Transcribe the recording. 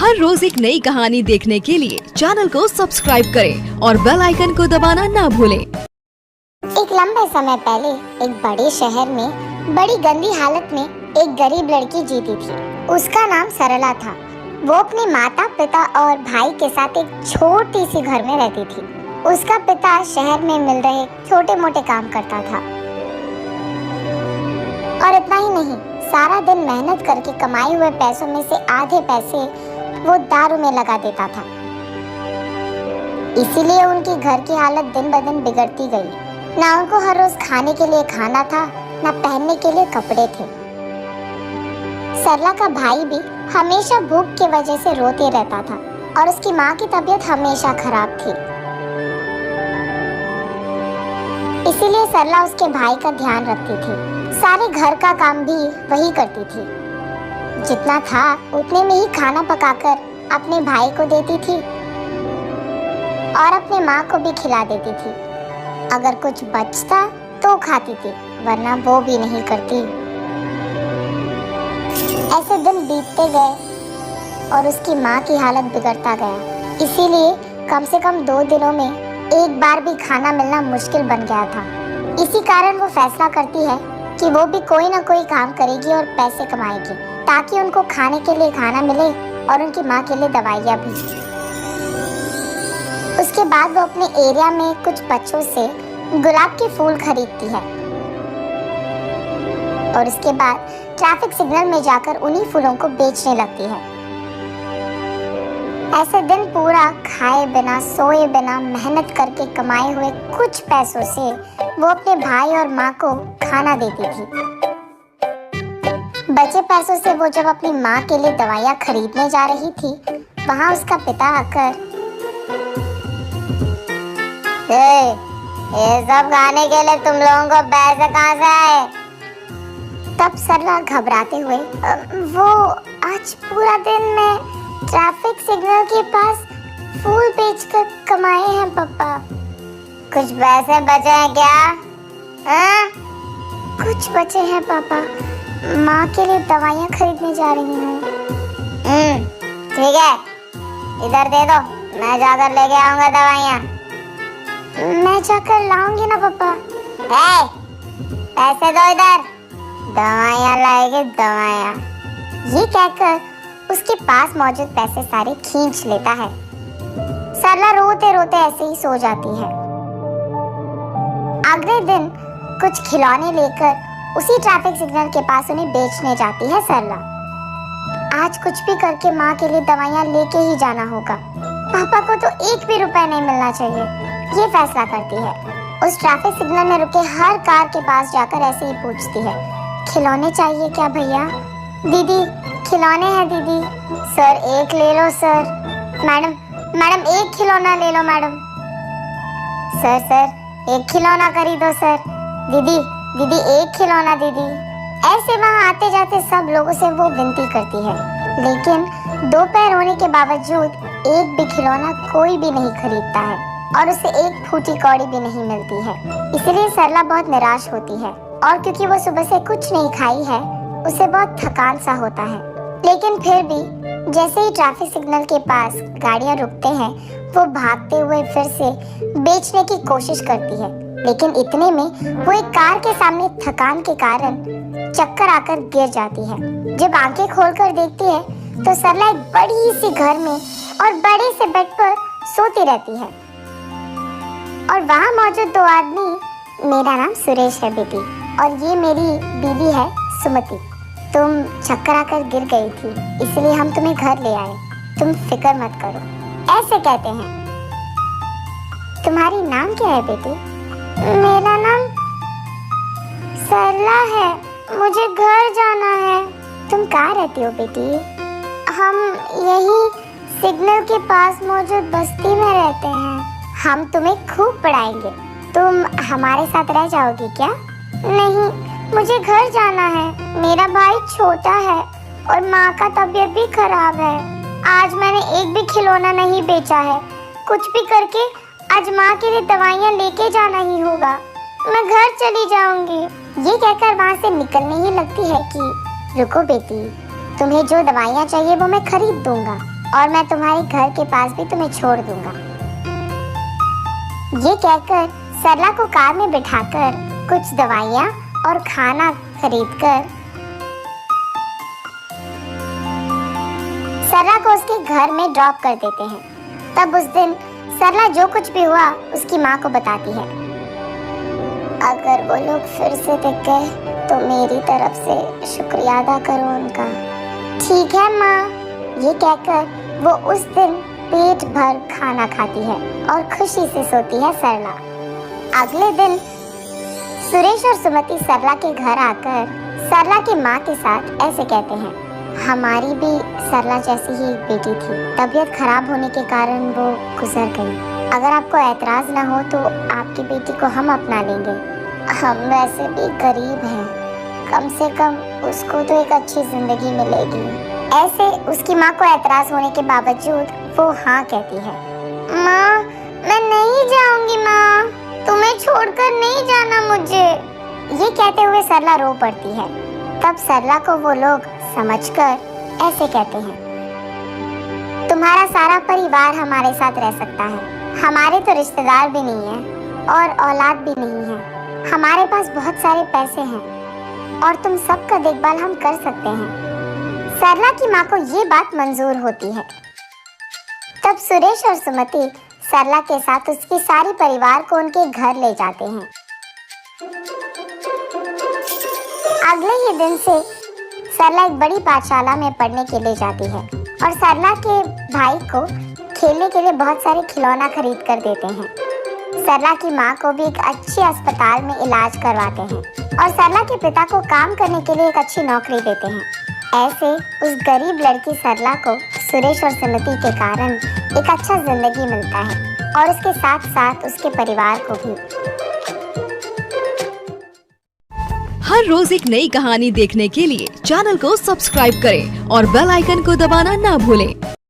हर रोज एक नई कहानी देखने के लिए चैनल को सब्सक्राइब करें और बेल आइकन को दबाना ना भूलें। एक लंबे समय पहले एक बड़े शहर में बड़ी गंदी हालत में एक गरीब लड़की जीती थी। उसका नाम सरला था। वो अपने माता पिता और भाई के साथ एक छोटी सी घर में रहती थी। उसका पिता शहर में मिल रहे छोटे मोटे काम करता था और इतना ही नहीं, सारा दिन मेहनत करके कमाए हुए पैसों में से आधे पैसे वो दारू में लगा देता था। इसीलिए उनकी घर की हालत दिन ब दिन बिगड़ती गई। ना उनको हर रोज खाने के लिए खाना था, ना पहनने के लिए कपड़े थे। सरला का भाई भी हमेशा भूख की वजह से रोते रहता था और उसकी माँ की तबीयत हमेशा खराब थी। इसीलिए सरला उसके भाई का ध्यान रखती थी। सारे घर का काम भी वही करती थी। जितना था उतने में ही खाना पकाकर अपने भाई को देती थी और अपने माँ को भी खिला देती थी। अगर कुछ बचता तो खाती थी, वरना वो भी नहीं करती। ऐसे दिन बीतते गए और उसकी माँ की हालत बिगड़ता गया। इसीलिए कम से कम 2 दिनों में एक बार भी खाना मिलना मुश्किल बन गया था। इसी कारण वो फैसला करती है कि वो भी कोई ना कोई काम करेगी और पैसे कमाएगी, ताकि उनको खाने के लिए खाना मिले और उनकी माँ के लिए दवाइयाँ भी। उसके बाद वो अपने एरिया में कुछ बच्चों से गुलाब के फूल खरीदती है और उसके बाद ट्रैफिक सिग्नल में जाकर उन्हीं फूलों को बेचने लगती है। ऐसे दिन पूरा खाए बिना सोए बिना मेहनत करके कमाए हुए कुछ पैसों से वो अपने भाई और माँ को खाना देती थी। बचे पैसों से वो जब अपनी माँ के लिए दवाइयाँ खरीदने जा रही थी, वहाँ उसका पिता आकर ये सब खाने के लिए तुम लोगों को पैसे कहाँ से आए? तब सरला घबराते हुए वो आज पूरा दिन मैं ट्रैफिक सिग्नल के पास फूल बेचकर कमाए हैं पापा। कुछ पैसे बचे हैं क्या? हाँ? कुछ बचे हैं पापा, माँ के लिए दवाइयाँ खरीदने जा रही हूँ। ठीक है, इधर दे दो, मैं जाकर लेके आऊंगा दवाइयाँ। मैं जाकर लाऊंगी ना पापा। पैसे दो इधर, दवाइयाँ लाएगी दवाइयाँ। ये कहकर उसके पास मौजूद पैसे सारे खींच लेता है। सरला रोते रोते ऐसे ही सो जाती है। अगले दिन कुछ खिलौने लेकर उसी ट्रैफिक सिग्नल के पास उन्हें बेचने जाती है सरला। आज कुछ भी करके माँ के लिए दवाइयाँ लेके ही जाना होगा। पापा को तो 1 भी रुपया नहीं मिलना चाहिए, ये फैसला करती है। उस ट्रैफिक सिग्नल में रुके हर कार के पास जाकर ऐसे ही पूछती है, खिलौने चाहिए क्या भैया? दीदी खिलौने हैं दीदी। सर 1 ले लो सर। मैडम 1 खिलौना ले लो मैडम। सर 1 खिलौना खरीदो सर। दीदी 1 खिलौना दीदी। ऐसे वहाँ आते जाते सब लोगों से वो विनती करती है, लेकिन 2 पैर होने के बावजूद एक भी खिलौना कोई भी नहीं खरीदता है और उसे एक फूटी कौड़ी भी नहीं मिलती है। इसलिए सरला बहुत निराश होती है और क्योंकि वो सुबह से कुछ नहीं खाई है, उसे बहुत थकान सा होता है। लेकिन फिर भी जैसे ही ट्रैफिक सिग्नल के पास गाड़ियां रुकते हैं, वो भागते हुए फिर से बेचने की कोशिश करती है। लेकिन इतने में वो एक कार के सामने थकान के कारण चक्कर आकर गिर जाती है। जब आंखें खोलकर देखती है तो सरला एक बड़ी सी घर में और बड़े से बेड पर सोती रहती है और वहाँ मौजूद 2 आदमी, मेरा नाम सुरेश है बेटी और ये मेरी बीवी है सुमति। तुम चक्कर आकर गिर गई थी, इसलिए हम तुम्हें घर ले आए। तुम फिक्र मत करो, ऐसे कहते हैं। तुम्हारी नाम क्या है बेटी? मेरा नाम सरला है, मुझे घर जाना है। तुम कहाँ रहती हो बेटी? हम यही सिग्नल के पास मौजूद बस्ती में रहते हैं। हम तुम्हें खूब पढ़ाएंगे, तुम हमारे साथ रह जाओगी क्या? नहीं, मुझे घर जाना है। मेरा भाई छोटा है और माँ का तबीयत भी खराब है। आज मैंने एक भी खिलौना नहीं बेचा है। कुछ भी करके आज माँ के लिए दवाइयाँ लेके जाना ही होगा। मैं घर चली जाऊंगी। ये कहकर वहाँ से निकलने ही लगती है कि रुको बेटी, तुम्हें जो दवाइयाँ चाहिए वो मैं खरीद दूंगा, और मैं तुम्हारे घर के पास भी तुम्हें छोड़ दूंगा। ये कहकर सरला को कार में बिठाकर कुछ दवाइयाँ और खाना खरीदकर सरला को उसके घर में ड्रॉप कर देते हैं। तब उस दिन सरला जो कुछ भी हुआ उसकी माँ को बताती है। अगर वो लोग फिर से दिख गए तो मेरी तरफ से शुक्रिया अदा करो उनका। ठीक है माँ। ये कहकर वो उस दिन पेट भर खाना खाती है और खुशी से सोती है सरला। अगले दिन सुरेश और सुमति सरला के घर आकर सरला की माँ के साथ ऐसे कहते हैं, हमारी भी सरला जैसी ही एक बेटी थी, तबीयत खराब होने के कारण वो गुजर गई। अगर आपको ऐतराज ना हो तो आपकी बेटी को हम अपना लेंगे। हम वैसे भी गरीब हैं, कम से कम उसको तो एक अच्छी जिंदगी मिलेगी। ऐसे उसकी माँ को ऐतराज होने के बावजूद वो हाँ कहती है। माँ, मैं नहीं जाऊंगी माँ, तुम्हें छोड़कर नहीं जाना मुझे। ये कहते हुए सरला रो पड़ती है। तब सरला को वो लोग समझकर ऐसे कहते हैं, तुम्हारा सारा परिवार हमारे साथ रह सकता है। हमारे तो रिश्तेदार भी नहीं है और औलाद भी नहीं है। हमारे पास बहुत सारे पैसे हैं और तुम सबका देखभाल हम कर सकते हैं। सरला की माँ को ये बात मंजूर होती है। तब सुरेश और सुमति सरला के साथ उसके सारे परिवार को उनके घर ले जाते हैं। अगले ही दिन से सरला एक बड़ी पाठशाला में पढ़ने के लिए जाती है और सरला के भाई को खेलने के लिए बहुत सारे खिलौना खरीद कर देते हैं। सरला की माँ को भी एक अच्छे अस्पताल में इलाज करवाते हैं और सरला के पिता को काम करने के लिए एक अच्छी नौकरी देते हैं। ऐसे उस गरीब लड़की सरला को सुरेश और सुमति के कारण एक अच्छा जिंदगी मिलता है और उसके साथ साथ उसके परिवार को भी। हर रोज एक नई कहानी देखने के लिए चैनल को सब्सक्राइब करें और बेल आइकन को दबाना ना भूलें।